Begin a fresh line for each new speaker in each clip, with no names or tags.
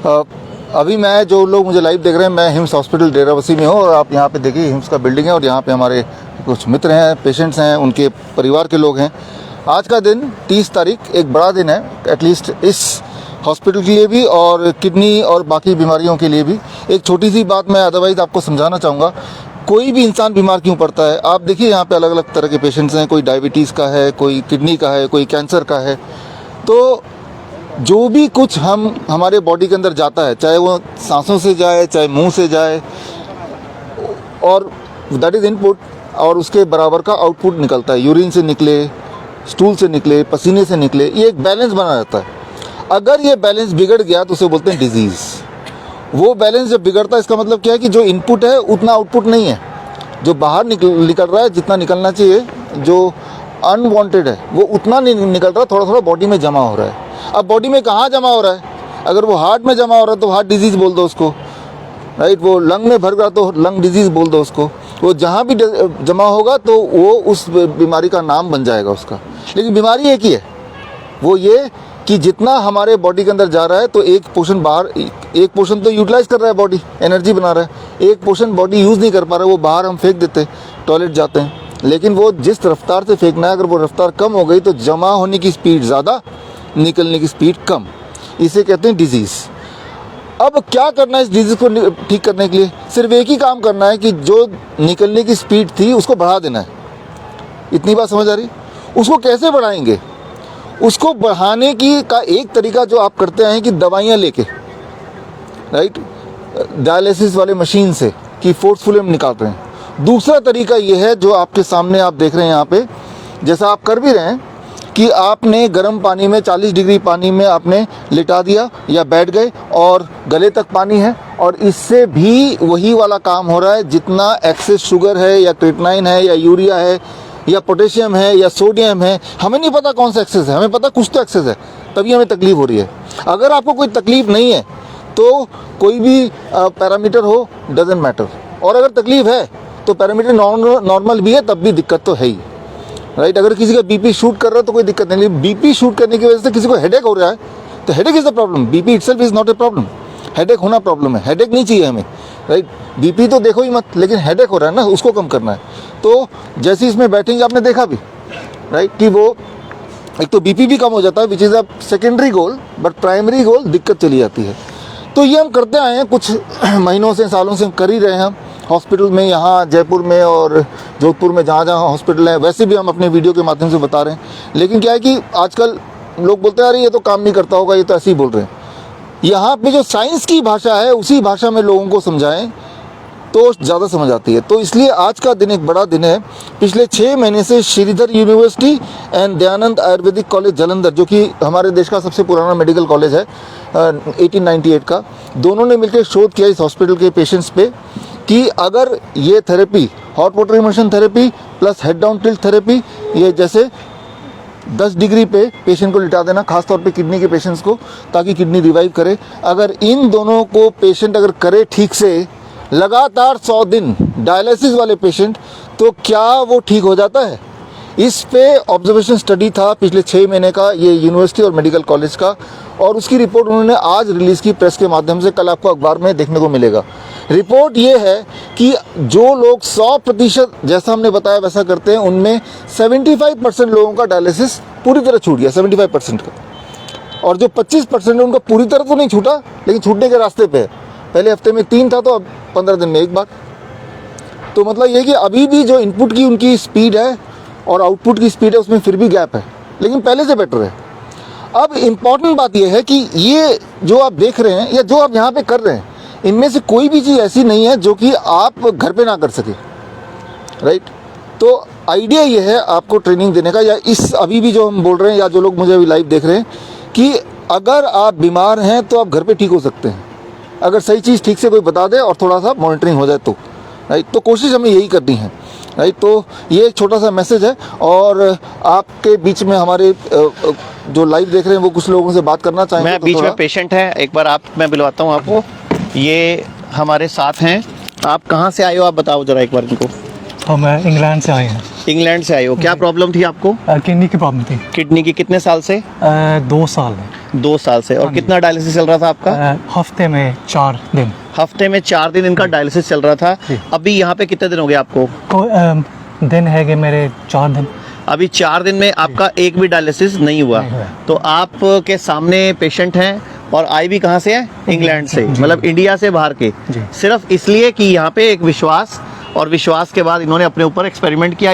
अभी मैं, जो लोग मुझे लाइव देख रहे हैं, मैं हिम्स हॉस्पिटल डेराबस्सी में हूँ और आप यहाँ पे देखिए हिम्स का बिल्डिंग है और यहाँ पे हमारे कुछ मित्र हैं, पेशेंट्स हैं, उनके परिवार के लोग हैं। आज का दिन 30 तारीख एक बड़ा दिन है, एटलीस्ट इस हॉस्पिटल के लिए भी और किडनी और बाकी बीमारियों के लिए भी। एक छोटी सी बात मैं अदरवाइज़ आपको समझाना चाहूँगा। कोई भी इंसान बीमार क्यों पड़ता है, आप देखिए यहाँ पे अलग अलग तरह के पेशेंट्स हैं, कोई डायबिटीज़ का है, कोई किडनी का है, कोई कैंसर का है। तो जो भी कुछ हमारे बॉडी के अंदर जाता है, चाहे वो सांसों से जाए, चाहे मुंह से जाए, और दैट इज़ इनपुट, और उसके बराबर का आउटपुट निकलता है। यूरिन से निकले, स्टूल से निकले, पसीने से निकले, ये एक बैलेंस बना रहता है। अगर ये बैलेंस बिगड़ गया तो उसे बोलते हैं डिजीज़। वो बैलेंस जब बिगड़ता है, इसका मतलब क्या है कि जो इनपुट है उतना आउटपुट नहीं है। जो बाहर निकल रहा है, जितना निकलना चाहिए, जो अनवांटेड है वो उतना नहीं निकल रहा, थोड़ा थोड़ा बॉडी में जमा हो रहा है। अब बॉडी में कहाँ जमा हो रहा है? अगर वो हार्ट में जमा हो रहा है तो हार्ट डिजीज़ बोल दो उसको, राइट। वो लंग में भर गया तो लंग डिजीज़ बोल दो उसको। वो जहाँ भी जमा होगा तो वो उस बीमारी का नाम बन जाएगा उसका। लेकिन बीमारी एक ही है, वो ये कि जितना हमारे बॉडी के अंदर जा रहा है तो एक पोर्शन बाहर, एक पोर्शन तो यूटिलाइज कर रहा है, बॉडी एनर्जी बना रहा है, एक पोर्शन बॉडी यूज़ नहीं कर पा रहा है, वो बाहर हम फेंक देते, टॉयलेट जाते हैं। लेकिन वो जिस रफ्तार से फेंकना है, अगर वो रफ्तार कम हो गई तो जमा होने की स्पीड ज़्यादा, निकलने की स्पीड कम। इसे कहते हैं डिजीज़। अब क्या करना है इस डिजीज़ को ठीक करने के लिए? सिर्फ एक ही काम करना है कि जो निकलने की स्पीड थी उसको बढ़ा देना है। इतनी बात समझ आ रही? उसको कैसे बढ़ाएंगे? उसको बढ़ाने की का एक तरीका जो आप करते हैं कि दवाइयाँ लेके, राइट, डायलिसिस वाले मशीन से कि फोर्सफुली हम निकाल रहे हैं। दूसरा तरीका ये है जो आपके सामने आप देख रहे हैं यहाँ पे, जैसा आप कर भी रहे हैं कि आपने गर्म पानी में 40 डिग्री पानी में आपने लिटा दिया या बैठ गए और गले तक पानी है, और इससे भी वही वाला काम हो रहा है। जितना एक्सेस शुगर है या क्रिएटिनिन है या यूरिया है या पोटेशियम है या सोडियम है, हमें नहीं पता कौन सा एक्सेस है, हमें पता कुछ तो एक्सेस है, तभी हमें तकलीफ हो रही है। अगर आपको कोई तकलीफ नहीं है तो कोई भी पैरामीटर हो डजेंट मैटर, और अगर तकलीफ है तो पैरामीटर नॉर्मल भी है तब भी दिक्कत तो है ही, राइट। अगर किसी का बीपी शूट कर रहा है तो कोई दिक्कत नहीं, लेकिन बीपी शूट करने की वजह से किसी को हेडेक हो रहा है तो headache is the problem. BP itself is not a problem, headache होना प्रॉब्लम है। हेडेक नहीं चाहिए हमें, राइट। बीपी तो देखो ही मत, लेकिन हेडेक हो रहा है ना, उसको कम करना है। तो जैसे इसमें बैठेंगे, आपने देखा भी, राइट, कि वो एक तो बीपी भी कम हो जाता है, which is a secondary goal, but primary goal दिक्कत चली जाती है। तो ये हम करते आए हैं कुछ महीनों से, सालों से हम कर ही रहे हैं। हम हॉस्पिटल में, यहाँ जयपुर में और जोधपुर में जहाँ जहाँ हॉस्पिटल है, वैसे भी हम अपने वीडियो के माध्यम से बता रहे हैं। लेकिन क्या है कि आजकल लोग बोलते हैं अरे ये तो काम नहीं करता होगा, ये तो ऐसे ही बोल रहे हैं। यहाँ पे जो साइंस की भाषा है उसी भाषा में लोगों को समझाएं तो ज़्यादा समझ आती है। तो इसलिए आज का दिन एक बड़ा दिन है। पिछले 6 महीने से Shridhar university and Dayanand Ayurvedic college Jalandhar, जो कि हमारे देश का सबसे पुराना मेडिकल कॉलेज है 1898 का, दोनों ने मिलकर शोध किया इस हॉस्पिटल के पेशेंट्स पे कि अगर ये therapy, hot water immersion therapy plus head down tilt therapy, ये जैसे 10 डिग्री पे पेशेंट को लिटा देना, खासतौर पे किडनी के पेशेंट्स को, ताकि किडनी रिवाइव करे, अगर इन दोनों को पेशेंट अगर करे ठीक से लगातार 100 दिन, डायलिसिस वाले पेशेंट, तो क्या वो ठीक हो जाता है? इस पे ऑब्जर्वेशन स्टडी था पिछले 6 महीने का, ये यूनिवर्सिटी और मेडिकल कॉलेज का, और उसकी रिपोर्ट उन्होंने आज रिलीज़ की प्रेस के माध्यम से। कल आपको अखबार में देखने को मिलेगा। रिपोर्ट ये है कि जो लोग 100% जैसा हमने बताया वैसा करते हैं, उनमें 75% लोगों का डायलिसिस पूरी तरह छूट गया, 75% का। और जो 25% है उनका पूरी तरह तो नहीं छूटा, लेकिन छूटने के रास्ते पे है। पहले हफ्ते में 3 था, तो अब 15 दिन में 1 बार। तो मतलब ये कि अभी भी जो इनपुट की उनकी स्पीड है और आउटपुट की स्पीड है, उसमें फिर भी गैप है, लेकिन पहले से बेटर है। अब इम्पॉर्टेंट बात यह है कि ये जो आप देख रहे हैं या जो आप यहाँ पे कर रहे हैं, इनमें से कोई भी चीज़ ऐसी नहीं है जो कि आप घर पे ना कर सके, राइट। तो आइडिया ये है आपको ट्रेनिंग देने का, या इस अभी भी जो हम बोल रहे हैं, या जो लोग मुझे अभी लाइव देख रहे हैं, कि अगर आप बीमार हैं तो आप घर पे ठीक हो सकते हैं, अगर सही चीज़ ठीक से कोई बता दे और थोड़ा सा मॉनिटरिंग हो जाए तो, राइट। तो कोशिश हमें यही करनी है, राइट। तो ये एक छोटा सा मैसेज है। और आपके बीच में हमारे जो लाइव देख रहे हैं वो कुछ लोगों से बात करना चाहेंगे।
मैं बीच में पेशेंट है, एक बार मैं बुलवाता हूँ आपको। ये हमारे साथ हैं। आप कहाँ से आए हो, आप बताओ जरा एक बार इनको।
हम इंग्लैंड से आए हैं।
इंग्लैंड से आए हो, क्या प्रॉब्लम थी आपको?
किडनी की प्रॉब्लम थी।
किडनी की कितने साल से?
2 साल है।
2 साल से। और कितना डायलिसिस चल रहा था आपका?
हफ्ते में 4 दिन।
हफ्ते में 4 दिन इनका डायलिसिस चल रहा था।
जी।
अभी यहाँ पे कितने दिन हो गए आपको?
दिन है कि मेरे 4 दिन।
अभी 4 दिन में आपका एक भी डायलिसिस नहीं हुआ।
नहीं हुआ।
तो आपके सामने पेशेंट हैं और आए भी कहाँ से हैं? इंग्लैंड से,
जी।
मतलब इंडिया से बाहर के।
जी।
सिर्फ इसलिए कि यहाँ पे एक विश्वास, और विश्वास के बाद इन्होंने अपने ऊपर एक्सपेरिमेंट किया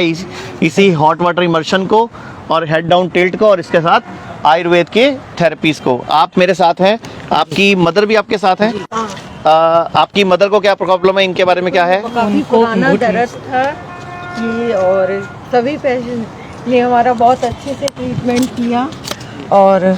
इसी हॉट वाटर इमर्शन को और हेड डाउन टिल्ट को, और इसके साथ आयुर्वेद के थेरेपीज को। आप मेरे साथ हैं, आपकी मदर भी आपके साथ है। आपकी मदर को क्या प्रॉब्लम है, इनके बारे में क्या है?
काफी पुराना दर्द था कि, और सभी पेशेंट ने हमारा बहुत अच्छे से ट्रीटमेंट किया और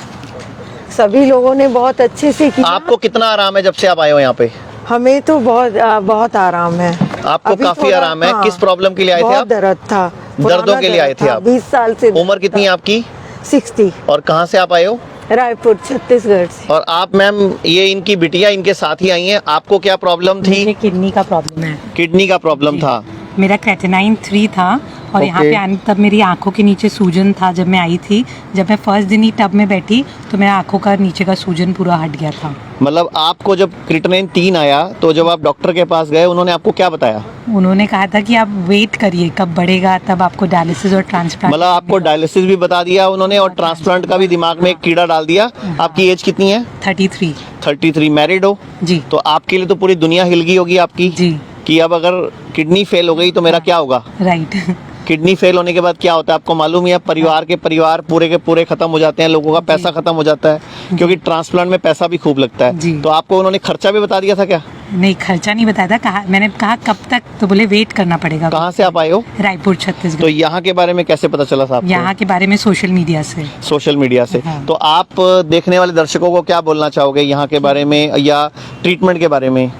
सभी लोगों ने बहुत अच्छे से किया।
आपको कितना आराम है जब से आप आए हो यहाँ पे?
हमें तो बहुत आराम है।
आपको
अभी
काफी
थोड़ा-
आराम है।
हाँ,
किस प्रॉब्लम के लिए आए थे
बहुत
आप?
दर्द था।
दर्दों
पुराना
के लिए आए
दर्द
थे
था,
आप?
20 साल से।
उम्र कितनी है आपकी?
60।
और कहाँ से आप आए हो?
रायपुर, छत्तीसगढ़ से।
और आप मैम, ये इनकी बिटिया इनके साथ ही आई हैं। आपको क्या प्रॉब्लम थी?
मुझे किडनी का प्रॉब्लम है।
किडनी का प्रॉब्लम था।
मेरा क्रेटिनाइन 3 था और यहाँ
Okay.
पे आने तब मेरी आंखों के नीचे सूजन था। जब मैं आई थी, जब मैं फर्स्ट दिन ही टब में बैठी तो मेरा आंखों का नीचे का सूजन पूरा हट गया था।
मतलब आपको जब क्रिएटिनिन 3 आया तो जब आप डॉक्टर के पास गए, उन्होंने आपको क्या बताया?
उन्होंने कहा था कि आप वेट करिए, कब बढ़ेगा तब आपको डायलिसिस और ट्रांसप्लांट।
मतलब आपको डायलिसिस भी बता दिया उन्होंने और ट्रांसप्लांट का भी दिमाग में एक कीड़ा डाल दिया। आपकी एज कितनी है?
33।
33। मैरिड हो?
जी
तो आपके लिए तो पूरी दुनिया हिल गई होगी आपकी,
जी
कि अब अगर किडनी फेल हो गई तो मेरा क्या होगा।
राइट।
किडनी फेल होने के बाद क्या होता है आपको मालूम है? परिवार के परिवार पूरे के पूरे खत्म हो जाते हैं, लोगों का पैसा खत्म हो जाता है, क्योंकि ट्रांसप्लांट में पैसा भी खूब लगता है।
जी।
तो आपको उन्होंने खर्चा भी बता दिया था क्या?
नहीं, खर्चा नहीं बताया था। कहा, मैंने कहा कब तक, तो बोले वेट करना पड़ेगा।
कहाँ से आप आए हो?
रायपुर,
तो
छत्तीसगढ़।
यहाँ के बारे में कैसे पता चला था आपको?
यहाँ के बारे में सोशल मीडिया से।
सोशल मीडिया से।
हाँ।
तो आप देखने वाले दर्शकों को क्या बोलना चाहोगे यहाँ के बारे में या ट्रीटमेंट के बारे में?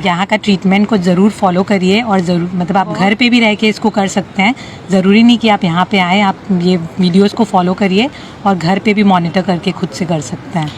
यहाँ का ट्रीटमेंट को ज़रूर फॉलो करिए और ज़रूर, मतलब आप घर पे भी रह के इसको कर सकते हैं। ज़रूरी नहीं कि आप यहाँ पे आए, आप ये वीडियोस को फॉलो करिए और घर पे भी मॉनिटर करके खुद से कर सकते हैं।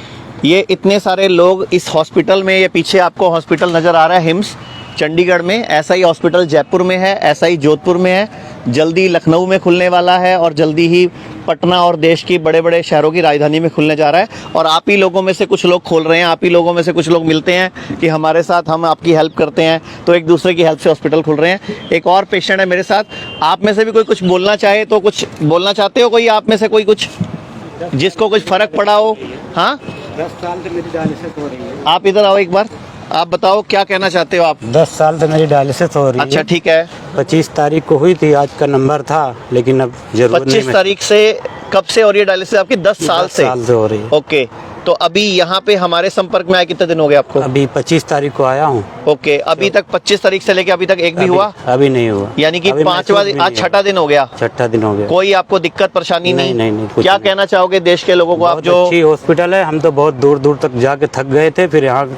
ये इतने सारे लोग इस हॉस्पिटल में, ये पीछे आपको हॉस्पिटल नज़र आ रहा है हिम्स चंडीगढ़ में, ऐसा ही हॉस्पिटल जयपुर में है, ऐसा ही जोधपुर में है, जल्दी लखनऊ में खुलने वाला है और जल्दी ही पटना और देश की बड़े बड़े शहरों की राजधानी में खुलने जा रहा है। और आप ही लोगों में से कुछ लोग खोल रहे हैं, आप ही लोगों में से कुछ लोग मिलते हैं कि हमारे साथ हम आपकी हेल्प करते हैं, तो एक दूसरे की हेल्प से हॉस्पिटल खुल रहे हैं। एक और पेशेंट है मेरे साथ, आप में से भी कोई कुछ बोलना चाहे तो कुछ बोलना चाहते हो? कोई आप में से कोई कुछ जिसको कुछ फर्क पड़ा हो? हाँ,
10 साल से मेरी डायलिसिस हो रही है।
आप इधर आओ एक बार, आप बताओ क्या कहना चाहते हो आप?
10 साल से मेरी डायलिसिस हो रही है।
अच्छा, ठीक है।
25 तारीख को हुई थी, आज का नंबर था, लेकिन अब जरूरत नहीं।
25 तारीख से कब से हो रही है डायलिसिस आपकी? 10 साल
10
से।
साल से हो रही है।
ओके, तो अभी यहाँ पे हमारे संपर्क में आए कितने दिन हो गए आपको?
अभी 25 तारीख को आया हूँ।
ओके, अभी तक 25 तारीख से लेके अभी तक एक भी हुआ?
अभी नहीं हुआ।
यानी कि
अभी
5वां,
महसूस भी
आज
नहीं
6ठा दिन हो गया।
हुआ। 6ठा दिन हो गया।
कोई आपको दिक्कत परेशानी नहीं?
नहीं, कुछ
क्या
नहीं।
कहना चाहोगे देश के लोगों को आप
बहुत
जो?
अच्छी हॉस्पिटल है, हम तो बहुत दूर दूर तक जाके थक गए थे, फिर यहाँ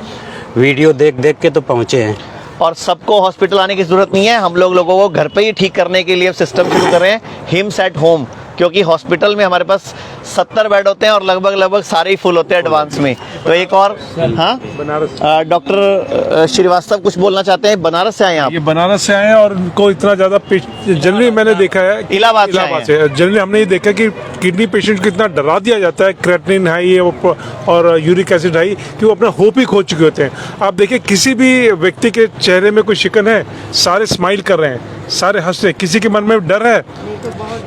वीडियो देख देख के तो पहुँचे हैं।
और सबको हॉस्पिटल आने की जरूरत नहीं है, हम लोगों को घर पे ही ठीक करने के लिए सिस्टम शुरू कर रहे हैं, हिम्स एट होम। क्योंकि हॉस्पिटल में हमारे पास 70 बेड होते हैं और लगभग सारे ही फुल होते हैं एडवांस में। तो एक और, हाँ, डॉक्टर श्रीवास्तव कुछ बोलना चाहते हैं, बनारस से आए हैं आप?
ये बनारस से आए हैं और इनको इतना ज़्यादा जनरली मैंने देखा है कि
इलाहाबाद से आए
से जनरली हमने ये देखा कि किडनी पेशेंट को इतना डरा दिया जाता है, क्रेटिनिन हाई और यूरिक एसिड हाई, कि वो अपना होप ही खो चुके होते हैं। आप देखिए किसी भी व्यक्ति के चेहरे में कोई शिकन है, सारे स्माइल कर रहे हैं, सारे हंस रहे हैं। किसी के मन में डर है,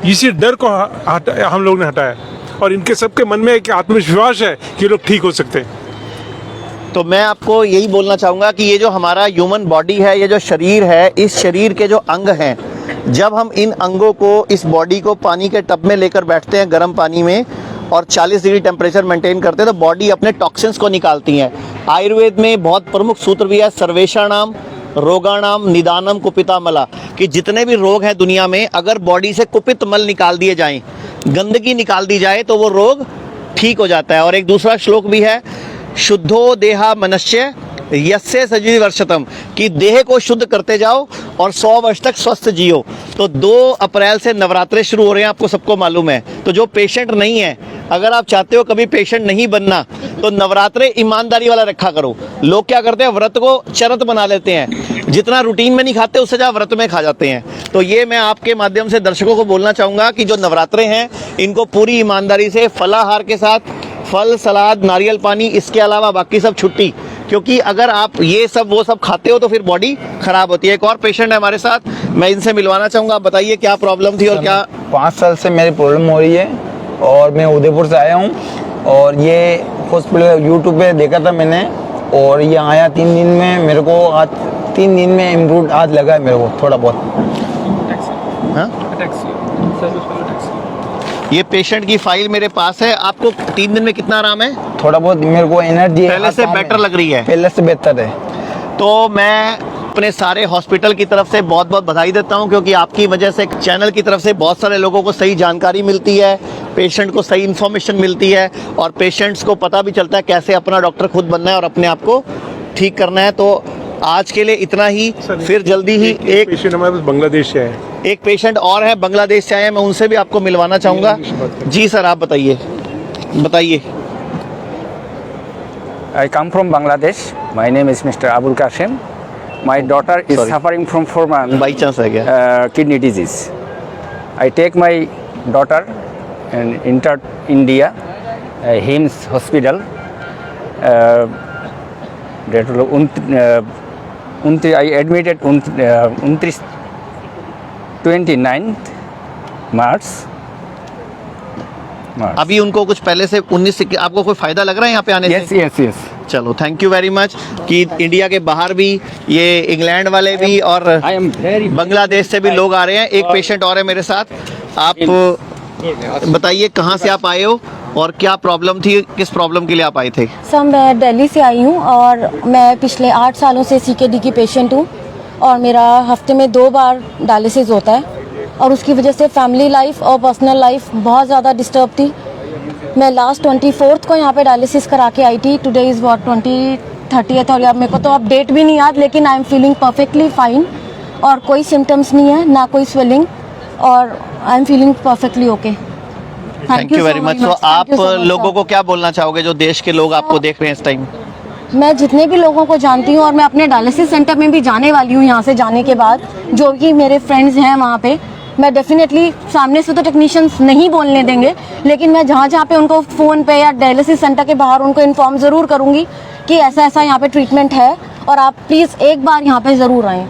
इसी डर को हम लोग ने हटाया और इनके सबके मन में एक आत्मविश्वास है कि लोग ठीक हो सकते हैं।
तो मैं आपको यही बोलना चाहूँगा कि ये जो हमारा ह्यूमन बॉडी है, ये जो शरीर है, इस शरीर के जो अंग हैं, जब हम इन अंगों को, इस बॉडी को पानी के टब में लेकर बैठते हैं गर्म पानी में और 40 डिग्री टेम्परेचर मेंटेन करते हैं, तो बॉडी अपने टॉक्सिन्स को निकालती है। आयुर्वेद में बहुत प्रमुख सूत्र भी है, सर्वेषाणाम रोगाणाम निदानम कुपिता मला, कि जितने भी रोग हैं दुनिया में, अगर बॉडी से कुपित मल निकाल दिए जाएं, गंदगी निकाल दी जाए, तो वो रोग ठीक हो जाता है। और एक दूसरा श्लोक भी है, शुद्धो देहा मनुष्य यस्य सजीव वर्षतम, कि देह को शुद्ध करते जाओ और 100 वर्ष तक स्वस्थ जियो। तो 2 अप्रैल से नवरात्रे शुरू हो रहे हैं, आपको सबको मालूम है। तो जो पेशेंट नहीं है, अगर आप चाहते हो कभी पेशेंट नहीं बनना, तो नवरात्रे ईमानदारी वाला रखा करो। लोग क्या करते हैं, व्रत को चरत बना लेते हैं। जितना रूटीन में नहीं खाते उससे ज़्यादा व्रत में खा जाते हैं। तो ये मैं आपके माध्यम से दर्शकों को बोलना चाहूँगा कि जो नवरात्रे हैं इनको पूरी ईमानदारी से फलाहार के साथ फल, सलाद, नारियल पानी, इसके अलावा बाकी सब छुट्टी, क्योंकि अगर आप ये सब वो सब खाते हो तो फिर बॉडी खराब होती है। एक और पेशेंट है हमारे साथ, मैं इनसे मिलवाना चाहूँगा। आप बताइए क्या प्रॉब्लम थी और क्या?
5 साल से मेरी प्रॉब्लम हो रही है और मैं उदयपुर से आया हूँ और ये हॉस्पिटल यूट्यूब पे देखा था मैंने और ये आया 3 दिन में मेरे को आज 3 दिन में इम्प्रूव आज लगा है मेरे को थोड़ा बहुत।
हाँ? ये पेशेंट की फाइल मेरे पास है। आपको 3 दिन में कितना आराम है?
थोड़ा बहुत मेरे को एनर्जी
पहले से बेटर लग रही है?
पहले से बेहतर है।
तो मैं अपने सारे हॉस्पिटल की तरफ से बहुत बहुत बधाई देता हूं, क्योंकि आपकी वजह से चैनल की तरफ से बहुत सारे लोगों को सही जानकारी मिलती है, पेशेंट को सही इन्फॉर्मेशन मिलती है और पेशेंट्स को पता भी चलता है कैसे अपना डॉक्टर खुद बनना है और अपने आप को ठीक करना है। तो आज के लिए इतना ही, फिर जल्दी ही एक
पेशेंट हमारे पास बांग्लादेश से है।
एक पेशेंट और है बांग्लादेश से आए हैं, मैं उनसे भी आपको मिलवाना चाहूँगा। जी सर, आप बताइए बताइए।
I come from Bangladesh. My name is Mr. Abul Qasim. My daughter is
Sorry.
suffering from 4 months
by chance है क्या?
kidney disease. I take my daughter and entered India, HIMS hospital. I admitted 29th March.
अभी उनको कुछ पहले से 19 से आपको कोई फायदा लग रहा है यहाँ पे आने
Yes,
से?
yes, yes.
चलो, थैंक यू वेरी मच कि इंडिया के बाहर भी, ये इंग्लैंड वाले भी और
I am very
बांग्लादेश से भी लोग आ रहे हैं। एक पेशेंट और है मेरे साथ। आप बताइए कहाँ से आप आए हो और क्या प्रॉब्लम थी, किस प्रॉब्लम के लिए आप आए थे?
सर, मैं दिल्ली से आई हूँ और मैं पिछले 8 सालों से CKD की पेशेंट हूँ और मेरा हफ्ते में 2 बार डायलिसिस होता है और उसकी वजह से फैमिली लाइफ और पर्सनल लाइफ बहुत ज़्यादा डिस्टर्ब थी। मैं लास्ट 24th को यहाँ पे डायलिसिस करा के आई थी। टुडे इज़ व्हाट 30th और यार मेरे को तो अब डेट भी नहीं याद, लेकिन I am feeling perfectly fine और कोई सिम्टम्स नहीं है, ना कोई स्वेलिंग और I am feeling perfectly okay.
Thank you very much. तो आप लोगों को क्या बोलना चाहोगे जो देश के लोग आपको देख रहे हैं इस टाइम?
मैं जितने भी लोगों को जानती हूँ और मैं अपने डायलिसिस सेंटर में भी जाने वाली हूँ यहाँ से जाने के बाद, जो कि मेरे फ्रेंड्स हैं वहाँ पे, मैं डेफिनेटली सामने से तो टेक्नीशियंस नहीं बोलने देंगे, लेकिन मैं जहाँ जहाँ पे उनको फ़ोन पे या डायलिसिस सेंटर के बाहर उनको इन्फॉर्म ज़रूर करूँगी कि ऐसा ऐसा यहाँ पे ट्रीटमेंट है और आप प्लीज़ एक बार यहाँ पे ज़रूर आएँ।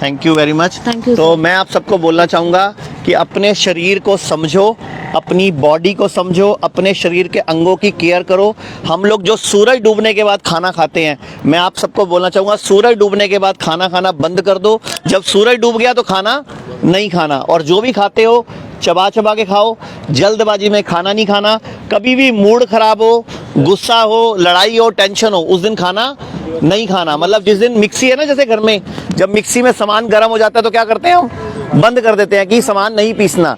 Thank you very much.
Thank you,
तो
sir.
मैं आप सबको बोलना चाहूँगा कि अपने शरीर को समझो, अपनी बॉडी को समझो, अपने शरीर के अंगों की केयर करो। हम लोग जो सूरज डूबने के बाद खाना खाते हैं, मैं आप सबको बोलना चाहूँगा सूरज डूबने के बाद खाना खाना बंद कर दो। जब सूरज डूब गया तो खाना नहीं खाना, और जो भी खाते हो चबा चबा के खाओ, जल्दबाजी में खाना नहीं खाना। कभी भी मूड खराब हो, गुस्सा हो, लड़ाई हो, टेंशन हो, उस दिन खाना नहीं खाना। मतलब जिस दिन मिक्सी है ना, जैसे घर में जब मिक्सी में सामान गर्म हो जाता है तो क्या करते हैं हम? बंद कर देते हैं कि सामान नहीं पीसना।